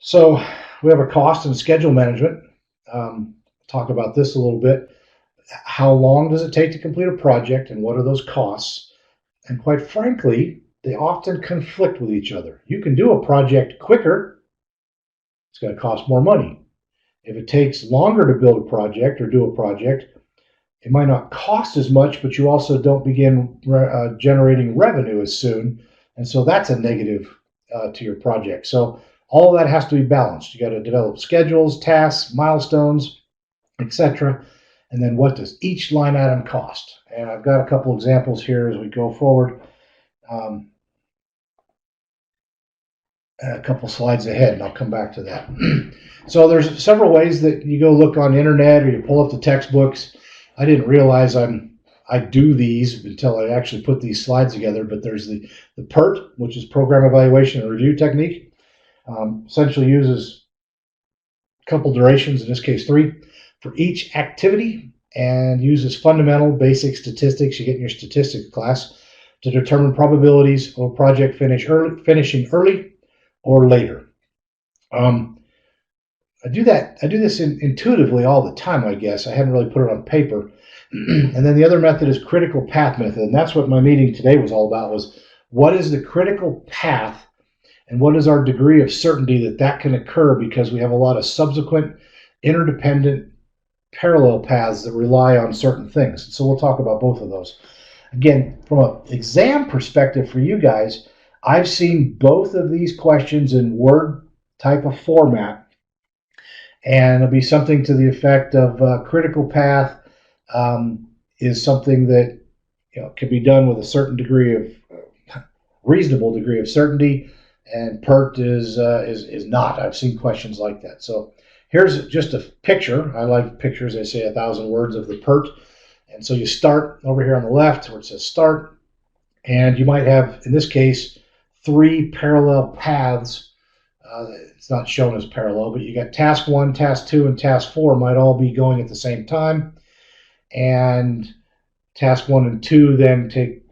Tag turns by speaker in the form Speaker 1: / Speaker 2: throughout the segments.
Speaker 1: So we have a cost and schedule management. Talk about this a little bit. How long does it take to complete a project and what are those costs? And quite frankly, they often conflict with each other. You can do a project quicker, it's going to cost more money. If it takes longer to build a project or do a project, it might not cost as much, but you also don't begin generating revenue as soon. And so that's a negative to your project. So all of that has to be balanced. You got to develop schedules, tasks, milestones, etc. And then what does each line item cost? And I've got a couple examples here as we go forward. A couple slides ahead, and I'll come back to that. So there's several ways that you go look on the internet or you pull up the textbooks. I didn't realize I do these until I actually put these slides together, but there's the PERT, which is Program Evaluation and Review Technique. Essentially uses a couple durations, in this case 3, for each activity, and uses fundamental basic statistics you get in your statistics class to determine probabilities of a project finishing early or later. I do this intuitively all the time, I guess. I hadn't really put it on paper. And then the other method is critical path method, and that's what my meeting today was all about, was what is the critical path and what is our degree of certainty that can occur, because we have a lot of subsequent interdependent parallel paths that rely on certain things. So we'll talk about both of those. Again, from an exam perspective for you guys, I've seen both of these questions in Word type of format, and it'll be something to the effect of critical path is something that can be done with a certain degree of reasonable degree of certainty, and PERT is not. I've seen questions like that. So here's just a picture. I like pictures. They say 1,000 words of the PERT. And so you start over here on the left where it says start, and you might have, in this case, 3 parallel paths. It's not shown as parallel, but you got task 1, task 2, and task 4 might all be going at the same time. And task 1 and 2 then take,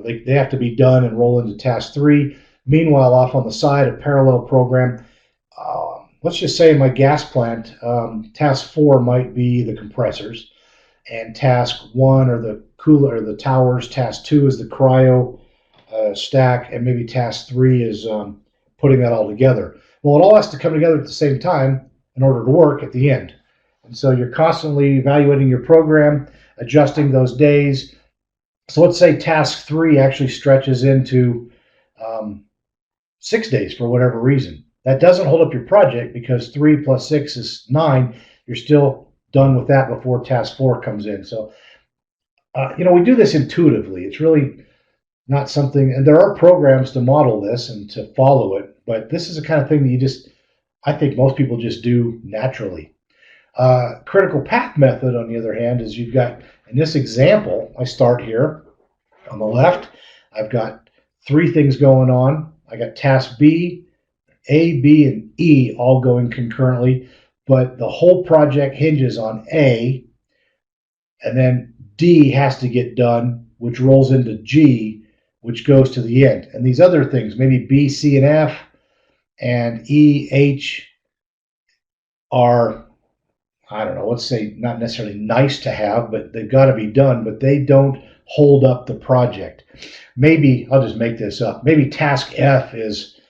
Speaker 1: they have to be done and roll into task 3. Meanwhile, off on the side, a parallel program. Let's just say in my gas plant, task 4 might be the compressors, and task 1 are the cooler, or the towers. Task 2 is the cryo stack, and maybe task 3 is putting that all together. Well, it all has to come together at the same time in order to work at the end. And so you're constantly evaluating your program, adjusting those days. So let's say task 3 actually stretches into 6 days for whatever reason. That doesn't hold up your project, because 3 plus 6 is 9. You're still done with that before task 4 comes in. So, we do this intuitively. It's really not something, and there are programs to model this and to follow it, but this is the kind of thing that I think most people just do naturally. Critical path method, on the other hand, is you've got, in this example, I start here on the left. I've got 3 things going on. I got task B, A, B, and E all going concurrently, but the whole project hinges on A, and then D has to get done, which rolls into G, which goes to the end. And these other things, maybe B, C, and F, and E, H are, I don't know, let's say not necessarily nice to have, but they've got to be done, but they don't hold up the project. Maybe, I'll just make this up, maybe task F is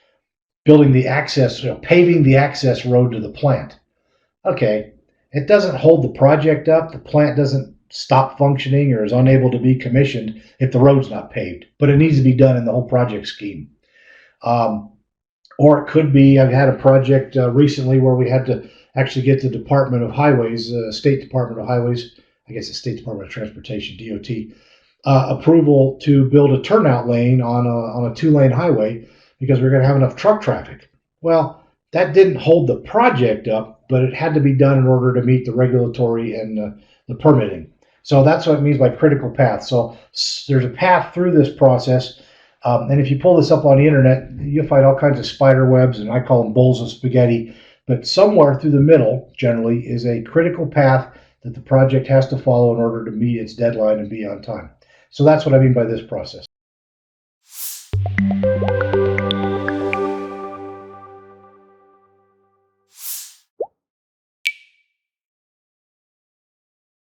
Speaker 1: building the access, paving the access road to the plant. Okay, it doesn't hold the project up. The plant doesn't stop functioning or is unable to be commissioned if the road's not paved, but it needs to be done in the whole project scheme. Or it could be, I've had a project recently where we had to actually get the Department of Highways, State Department of Highways, I guess it's State Department of Transportation, DOT, approval to build a turnout lane on a 2-lane highway because we're going to have enough truck traffic. Well, that didn't hold the project up, but it had to be done in order to meet the regulatory and the permitting. So that's what it means by critical path. So there's a path through this process. And if you pull this up on the internet, you'll find all kinds of spider webs, and I call them bowls of spaghetti. But somewhere through the middle, generally, is a critical path that the project has to follow in order to meet its deadline and be on time. So that's what I mean by this process.